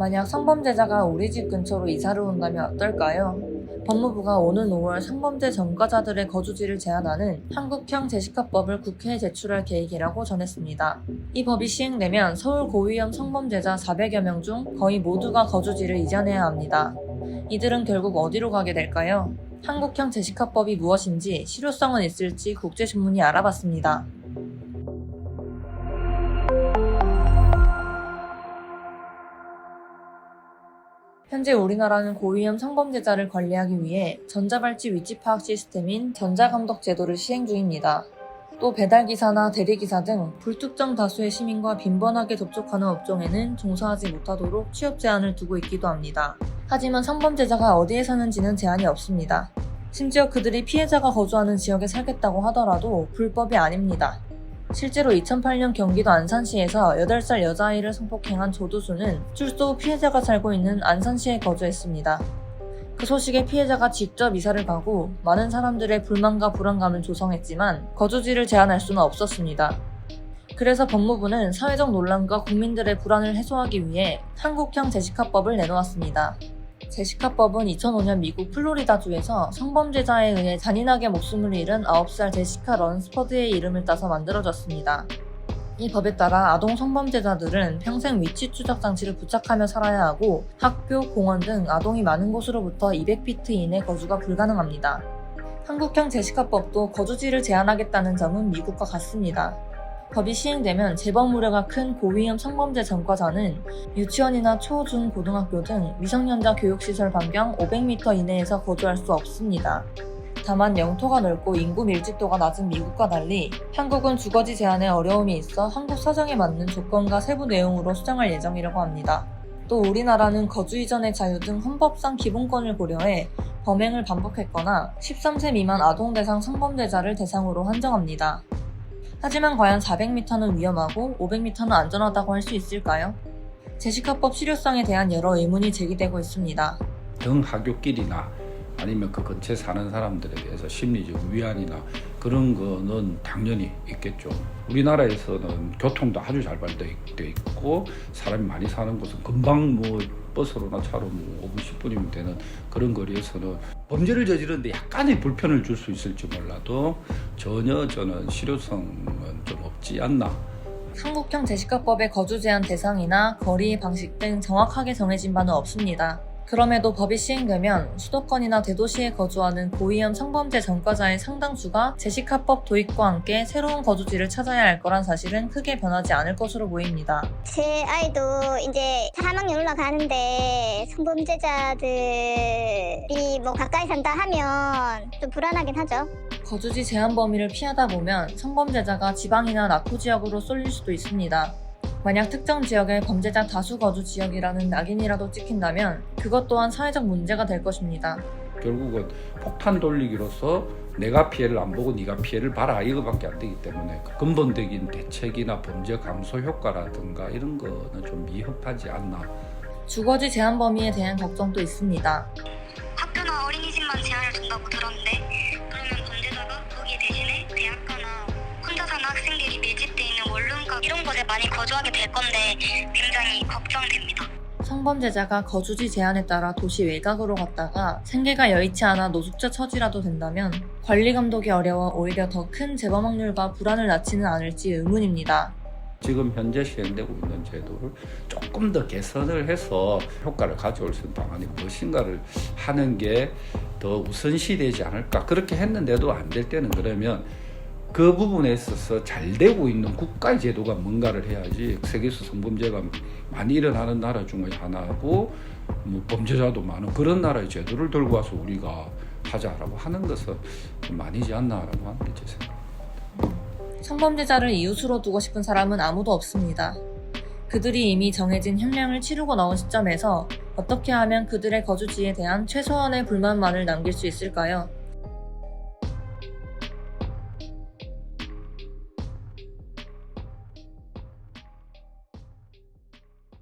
만약 성범죄자가 우리 집 근처로 이사를 온다면 어떨까요? 법무부가 오는 5월 성범죄 전과자들의 거주지를 제한하는 한국형 제시카법을 국회에 제출할 계획이라고 전했습니다. 이 법이 시행되면 서울 고위험 성범죄자 400여 명 중 거의 모두가 거주지를 이전해야 합니다. 이들은 결국 어디로 가게 될까요? 한국형 제시카법이 무엇인지 실효성은 있을지 국제신문이 알아봤습니다. 현재 우리나라는 고위험 성범죄자를 관리하기 위해 전자발찌 위치 파악 시스템인 전자감독 제도를 시행 중입니다. 또 배달기사나 대리기사 등 불특정 다수의 시민과 빈번하게 접촉하는 업종에는 종사하지 못하도록 취업 제한을 두고 있기도 합니다. 하지만 성범죄자가 어디에 사는지는 제한이 없습니다. 심지어 그들이 피해자가 거주하는 지역에 살겠다고 하더라도 불법이 아닙니다. 실제로 2008년 경기도 안산시에서 8살 여자아이를 성폭행한 조두수는 출소 후 피해자가 살고 있는 안산시에 거주했습니다. 그 소식에 피해자가 직접 이사를 가고 많은 사람들의 불만과 불안감을 조성했지만 거주지를 제한할 수는 없었습니다. 그래서 법무부는 사회적 논란과 국민들의 불안을 해소하기 위해 한국형 제시카법을 내놓았습니다. 제시카법은 2005년 미국 플로리다주에서 성범죄자에 의해 잔인하게 목숨을 잃은 9살 제시카 런스퍼드의 이름을 따서 만들어졌습니다. 이 법에 따라 아동 성범죄자들은 평생 위치 추적 장치를 부착하며 살아야 하고 학교, 공원 등 아동이 많은 곳으로부터 200피트 이내 거주가 불가능합니다. 한국형 제시카법도 거주지를 제한하겠다는 점은 미국과 같습니다. 법이 시행되면 재범 우려가 큰 고위험 성범죄 전과자는 유치원이나 초, 중, 고등학교 등 미성년자 교육시설 반경 500m 이내에서 거주할 수 없습니다. 다만 영토가 넓고 인구 밀집도가 낮은 미국과 달리 한국은 주거지 제한에 어려움이 있어 한국 사정에 맞는 조건과 세부 내용으로 수정할 예정이라고 합니다. 또 우리나라는 거주 이전의 자유 등 헌법상 기본권을 고려해 범행을 반복했거나 13세 미만 아동 대상 성범죄자를 대상으로 한정합니다. 하지만 과연 400m는 위험하고 500m는 안전하다고 할 수 있을까요? 제시카법 실효성에 대한 여러 의문이 제기되고 있습니다. 등하굣길이나 아니면 그 근처에 사는 사람들에 대해서 심리적 위안이나 그런 거는 당연히 있겠죠. 우리나라에서는 교통도 아주 잘 발달되어 있고 사람이 많이 사는 곳은 금방 버스로나 차로 5분 10분이면 되는 그런 거리에서는 범죄를 저지르는데 약간의 불편을 줄 수 있을지 몰라도 전혀 저는 실효성은 좀 없지 않나. 한국형 제시카법의 거주 제한 대상이나 거리, 방식 등 정확하게 정해진 바는 없습니다. 그럼에도 법이 시행되면 수도권이나 대도시에 거주하는 고위험 성범죄 전과자의 상당수가 제시카법 도입과 함께 새로운 거주지를 찾아야 할 거란 사실은 크게 변하지 않을 것으로 보입니다. 제 아이도 이제 3학년 올라가는데 성범죄자들이 가까이 산다 하면 좀 불안하긴 하죠. 거주지 제한 범위를 피하다 보면 성범죄자가 지방이나 낙후 지역으로 쏠릴 수도 있습니다. 만약 특정 지역에 범죄자 다수 거주 지역이라는 낙인이라도 찍힌다면 그것 또한 사회적 문제가 될 것입니다. 결국은 폭탄 돌리기로서 내가 피해를 안 보고 네가 피해를 봐라 이거밖에 안 되기 때문에 근본적인 대책이나 범죄 감소 효과라든가 이런 거는 좀 미흡하지 않나. 주거지 제한 범위에 대한 걱정도 있습니다. 학교나 어린이집만 제한을 둔다고 들었는데 그러면 범죄자가 거기 대신에 대학가나 혼자 사는 학생들이 밀집돼 있는 원룸가 이런 곳에 많이 거주하게 될 건데 굉장히 걱정됩니다. 성범죄자가 거주지 제한에 따라 도시 외곽으로 갔다가 생계가 여의치 않아 노숙자 처지라도 된다면 관리 감독이 어려워 오히려 더 큰 재범 확률과 불안을 낳지는 않을지 의문입니다. 지금 현재 시행되고 있는 제도를 조금 더 개선을 해서 효과를 가져올 수 있는 방안이 무엇인가를 하는 게 더 우선시되지 않을까. 그렇게 했는데도 안 될 때는 그러면 그 부분에 있어서 잘 되고 있는 국가의 제도가 뭔가를 해야지. 세계에서 성범죄가 많이 일어나는 나라 중에 하나고 범죄자도 많은 그런 나라의 제도를 들고 와서 우리가 하자라고 하는 것은 좀 아니지 않나라고 하는 게 제 생각입니다. 성범죄자를 이웃으로 두고 싶은 사람은 아무도 없습니다. 그들이 이미 정해진 형량을 치르고 나온 시점에서 어떻게 하면 그들의 거주지에 대한 최소한의 불만만을 남길 수 있을까요?